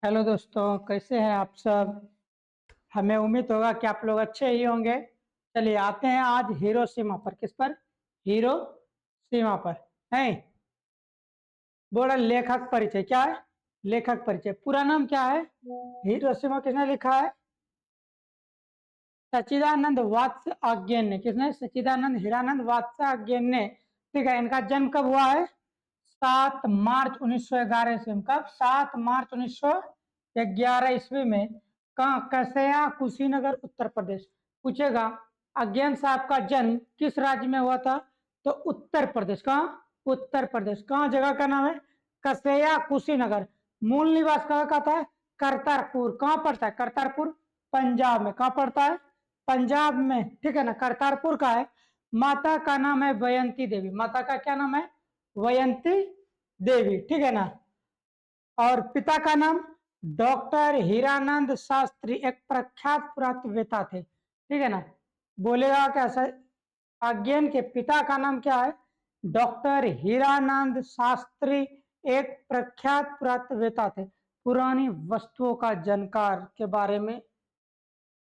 Hello दोस्तों, कैसे हैं आप सब। हमें उम्मीद होगा कि आप लोग अच्छे ही होंगे। चलिए आते हैं आज हिरोशिमा पर। किस पर? हिरोशिमा पर। है बोला लेखक परिचय क्या है? लेखक परिचय पूरा नाम क्या है? हिरोशिमा किसने लिखा है? सच्चिदानंद वात्स्यायन ने। किसने? सच्चिदानंद हीरानंद वात्स्यायन ने। ठीक है, इनका जन्म कब हुआ है? 7 मार्च 1911 ईस्वी में। कब? 7 मार्च 1911 ईस्वी में। कहाँ? कसया कुशीनगर उत्तर प्रदेश। पूछेगा अज्ञान साहब का जन्म किस राज्य में हुआ था? तो उत्तर प्रदेश। कहाँ? उत्तर प्रदेश। कहाँ जगह का नाम है? कसया कुशीनगर। मूल निवास कहाँ का था? करतारपुर। कहाँ पड़ता है करतारपुर? पंजाब में। कहाँ पड़ता है? पंजाब में। ठीक है ना, करतारपुर का है। माता का नाम है वयंती देवी। माता का क्या नाम है? वयंती देवी। ठीक है ना। और पिता का नाम डॉक्टर हीरानंद शास्त्री, एक प्रख्यात पुरातत्ववेत्ता थे। ठीक है ना। बोलेगा कैसा? अज्ञान के पिता का नाम क्या है? डॉक्टर हीरानंद शास्त्री, एक प्रख्यात पुरातत्ववेत्ता थे। पुरानी वस्तुओं का जानकार के बारे में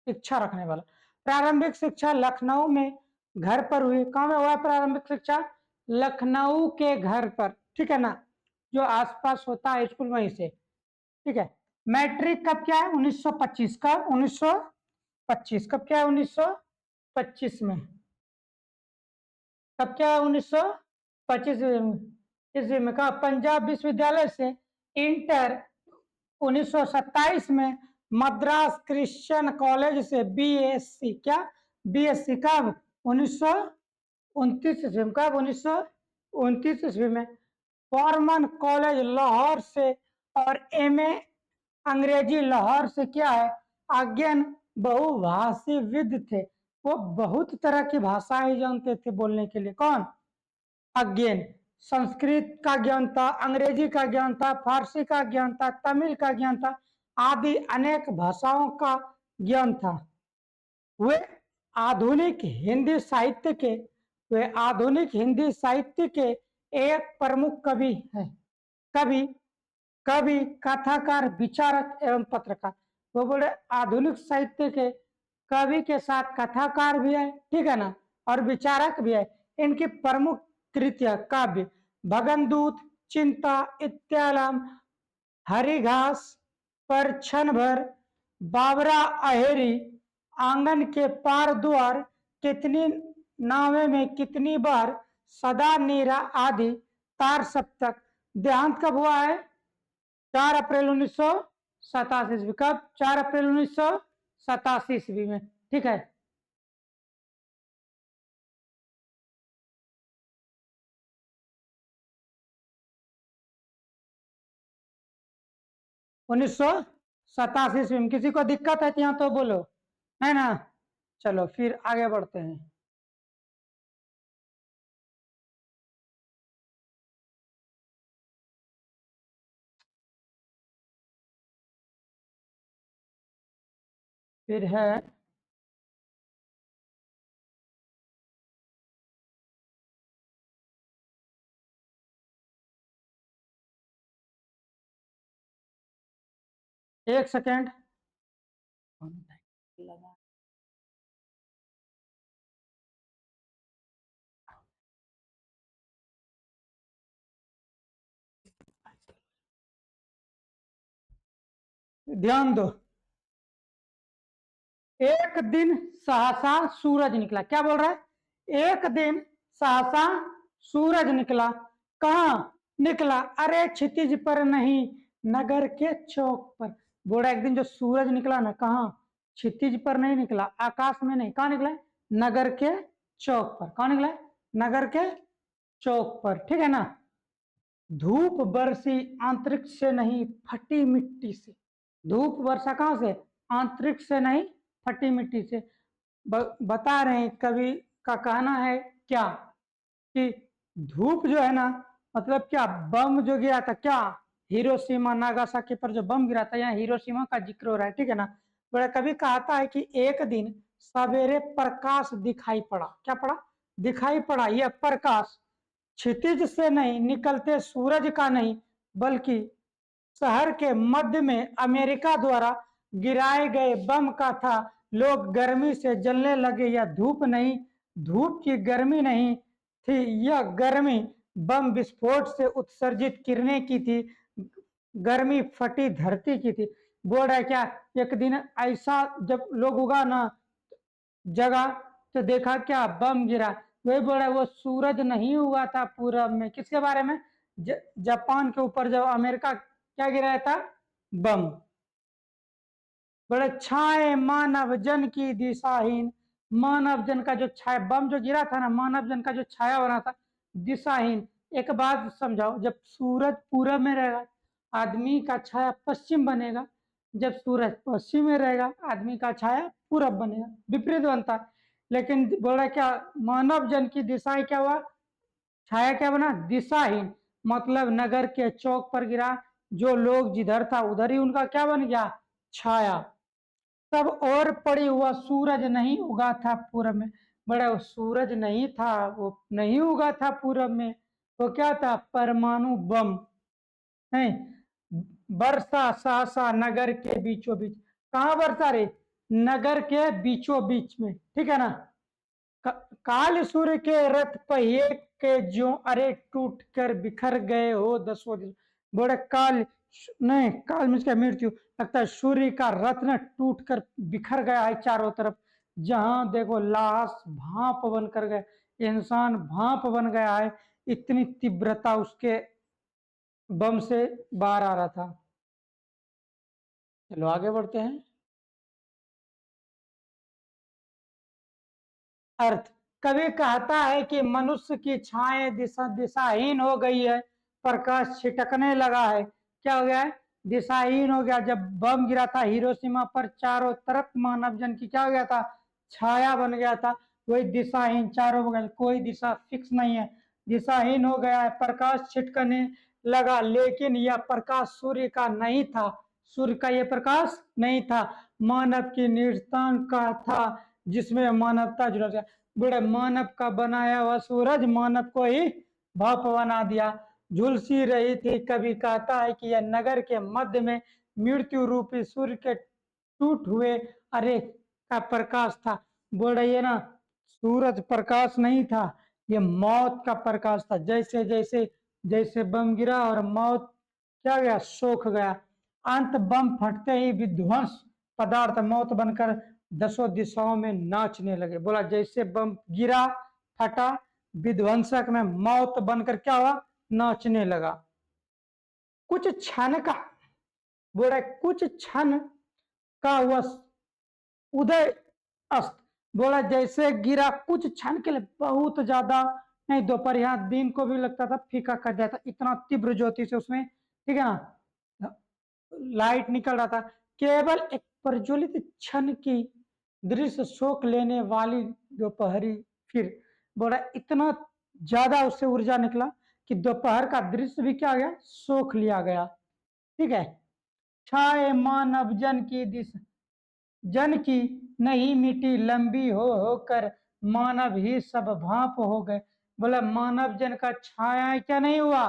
इच्छा रखने वाला। प्रारंभिक शिक्षा लखनऊ में घर पर हुई। कहाँ में हुआ प्रारंभिक शिक्षा? लखनऊ के घर पर। ठीक है ना, जो आसपास होता है स्कूल वहीं से। ठीक है। मैट्रिक कब क्या है? 1925। कब? 1925। कब क्या है? 1925 में। कब क्या है? 1925 ईस्वी में। कहा? पंजाब विश्वविद्यालय से इंटर 1927 में। मद्रास क्रिश्चियन कॉलेज से बीएससी। क्या? बीएससी। कब? 1929 ईस्वी में। कब? 1929 ईस्वी में। फॉर्मन कॉलेज लाहौर से और एमए अंग्रेजी लाहौर से। क्या है? अज्ञान बहुभाषी विद थे। वो बहुत तरह की भाषाएं जानते थे बोलने के लिए। कौन? अज्ञान। संस्कृत का ज्ञान था, अंग्रेजी का ज्ञान था, फारसी का ज्ञान था, तमिल का ज्ञान था, आदि अनेक भाषाओं का ज्ञान था। वे आधुनिक हिंदी साहित्य के वे आधुनिक हिंदी साहित्य के एक प्रमुख कवि हैं। कवि, कवि, कथाकार, विचारक एवं पत्रकार। वो बोले आधुनिक साहित्य के कवि के साथ कथाकार भी है। ठीक है ना, और विचारक भी है। इनकी प्रमुख कृतियां काव्य भगनदूत, चिंता, इत्यालम, हरिघास पर क्षण भर, बाबरा अहेरी, आंगन के पार द्वार, कितनी नावे में कितनी बार, सदा नीरा आदि, तार सप्तक। देहांत कब हुआ है? 4 अप्रैल 1987 ईस्वी। कब? 4 अप्रैल 1987 ईस्वी में। ठीक है। 1987 ईस्वी में। किसी को दिक्कत है यहाँ तो बोलो, है ना। चलो फिर आगे बढ़ते हैं। फिर है 1 सेकेंड। ध्यान दो। एक दिन सहसा सूरज निकला। क्या बोल रहा है? एक दिन सहसा सूरज निकला। कहाँ निकला? अरे क्षितिज पर नहीं, नगर के चौक पर। बोला एक दिन जो सूरज निकला ना, कहाँ? क्षितिज पर नहीं निकला, आकाश में नहीं। कहाँ निकला? नगर के चौक पर। कहाँ निकला? नगर के चौक पर। ठीक है ना। धूप बरसी आंतरिक से नहीं, फटी मिट्टी से। धूप वर्षा कहाँ से? आंतरिक से नहीं, फटी मिट्टी से। बता रहे हैं कवि का कहना है क्या कि धूप जो है ना, मतलब क्या, बम जो गिरा था, क्या हिरोशिमा नागासाकी पर जो बम गिरा था, यहाँ हिरोशिमा का जिक्र हो रहा है। ठीक है ना। बड़ा कवि कहता है कि एक दिन सवेरे प्रकाश दिखाई पड़ा। क्या पड़ा? दिखाई पड़ा। यह प्रकाश क्षितिज से नहीं, निकलते सूरज का नहीं, बल्कि शहर के मध्य में अमेरिका द्वारा गिराए गए बम का था। लोग गर्मी से जलने लगे। यह धूप नहीं, धूप की गर्मी नहीं थी, यह गर्मी बम विस्फोट से उत्सर्जित किरणें की थी। गर्मी फटी धरती की थी। बोल रहा है क्या, एक दिन ऐसा जब लोग उगा ना जगह तो देखा क्या, बम गिरा। वही बोल रहा है वो सूरज नहीं हुआ था पूरब में। किसके बारे में, जापान के ऊपर जब अमेरिका क्या गिराया था, बम। बड़े छाए मानव जन की दिशाहीन, मानव जन का जो छाया, बम जो गिरा था ना, मानव जन का जो छाया बना था दिशाहीन। एक बात समझाओ, जब सूरज पूरब में रहेगा आदमी का छाया पश्चिम बनेगा, जब सूरज पश्चिम में रहेगा आदमी का छाया पूरब बनेगा, विपरीत बनता है। लेकिन बोला क्या, मानव जन की दिशाएं क्या हुआ, छाया क्या बना, दिशाहीन। मतलब नगर के चौक पर गिरा, जो लोग जिधर था उधर ही उनका क्या बन गया, छाया। तब और पड़ी हुआ सूरज नहीं उगा था पूरब में। बड़ा वो सूरज नहीं था, वो नहीं उगा था पूरब में, वो क्या था, परमाणु बम है। बरसा सहसा नगर के बीचों बीच। कहां बरसा रे, नगर के बीचों बीच में, ठीक है ना। काल सूर्य के रथ पहिए के जो अरे टूट कर बिखर गए हो दसों दिन। बोले काल नहीं, काल में क्या, मृत्यु। लगता है सूर्य का रथ न टूट कर बिखर गया है चारों तरफ। जहां देखो लाश भाप बन कर गए, इंसान भाप बन गया है। इतनी तीव्रता उसके बम से बाहर आ रहा था। चलो आगे बढ़ते हैं। अर्थ, कवि कहता है कि मनुष्य की छाएं दिशाहीन हो गई है, प्रकाश छिटकने लगा है। क्या हो गया है, दिशाहीन हो गया। जब बम गिरा था हिरोशिमा पर, चारों तरफ मानव जन की क्या हो गया था, छाया बन गया था। वही दिशाहीन, चारों बगल कोई दिशा फिक्स नहीं है, दिशाहीन हो गया है, प्रकाश छिटकने लगा। लेकिन यह प्रकाश सूर्य का नहीं था, सूर्य का यह प्रकाश नहीं था, मानव की निर्तान का था, जिसमें मानवता जुड़ गया। बड़े मानव का बनाया हुआ सूरज मानव को ही भाप बना दिया। झुलसी रही थी, कभी कहता है कि यह नगर के मध्य में मृत्यु रूपी सूर्य के टूट हुए अरे का प्रकाश था। बोल रही है ना, सूरज प्रकाश नहीं था, ये मौत का प्रकाश था। जैसे जैसे जैसे बम गिरा और मौत क्या गया, सोख गया। अंत बम फटते ही विध्वंस पदार्थ मौत बनकर दसों दिशाओं में नाचने लगे। बोला जैसे बम गिरा, फटा, विध्वंसक में मौत बनकर क्या हुआ, नाचने लगा। कुछ क्षण का, बोला कुछ क्षण का हुआ उदय अस्त। बोला जैसे गिरा कुछ क्षण के लिए, बहुत ज्यादा नहीं, दोपहर यहाँ दिन को भी लगता था फीका कर जाता, इतना तीव्र ज्योति से उसमें, ठीक है ना, लाइट निकल रहा था। केवल एक प्रज्वलित क्षण की दृश्य शोक लेने वाली दोपहरी। फिर बोला इतना ज्यादा उससे ऊर्जा निकला कि दोपहर का दृश्य भी क्या गया, सोख लिया गया। ठीक है, छाए मानव जन की दिशा, जन की नहीं मिटी लंबी होकर मानव ही सब भाप हो गए। बोला मानव जन का छाया क्या नहीं हुआ,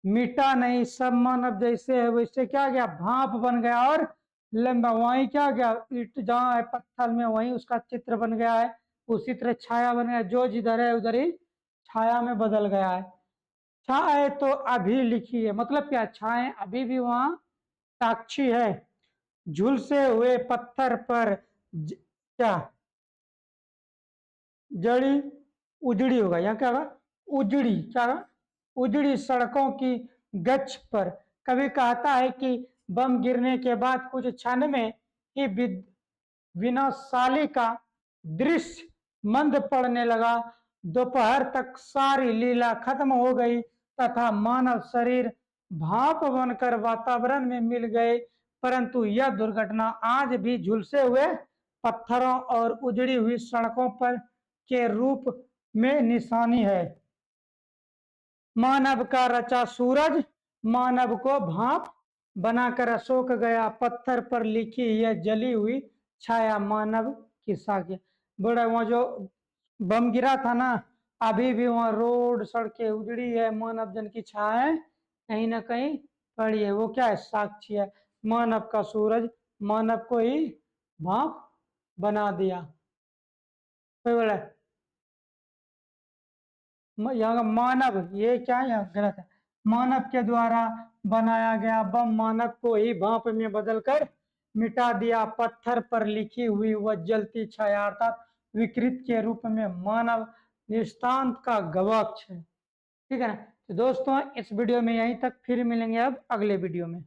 मिटा नहीं, सब मानव जैसे है वैसे क्या गया, भाप बन गया। और लंबा वहीं क्या गया, ईट जहाँ है पत्थर में वहीं उसका चित्र बन गया है। उसी तरह छाया बन गया, जो जिधर है उधर ही छाया में बदल गया है। छाए तो अभी लिखी है, मतलब क्या, छाए अभी भी वहां साक्षी है। झुलसे हुए पत्थर पर क्या, जड़ी उजड़ी होगा, यहाँ क्या होगा, उजड़ी, क्या होगा, उजड़ी सड़कों की गच्छ पर। कभी कहता है कि बम गिरने के बाद कुछ क्षण में ही विनाशाली का दृश्य मंद पड़ने लगा। दोपहर तक सारी लीला खत्म हो गई तथा मानव शरीर भाप बनकर वातावरण में मिल गए। परंतु यह दुर्घटना आज भी झुलसे हुए पत्थरों और उजड़ी हुई सड़कों पर के रूप में निशानी है। मानव का रचा सूरज मानव को भाप बनाकर अशोक गया, पत्थर पर लिखी यह जली हुई छाया मानव की साक्ष्य। बड़ा वहां जो बम गिरा था ना, अभी भी वहां रोड सड़कें उजड़ी है, मानव जन की छाया कहीं ना कहीं खड़ी है, वो क्या है, साक्षी है। मानव का सूरज मानव को ही भाप बना दिया। कोई बोला यहाँ का मानव, ये क्या है, यहाँ गलत है। मानव के द्वारा बनाया गया बम मानव को ही भाप में बदलकर मिटा दिया। पत्थर पर लिखी हुई वह जलती छाया अर्थात विकृत के रूप में मानव दृष्टांत का गवाक्ष है। ठीक है ना। तो दोस्तों इस वीडियो में यहीं तक, फिर मिलेंगे अब अगले वीडियो में।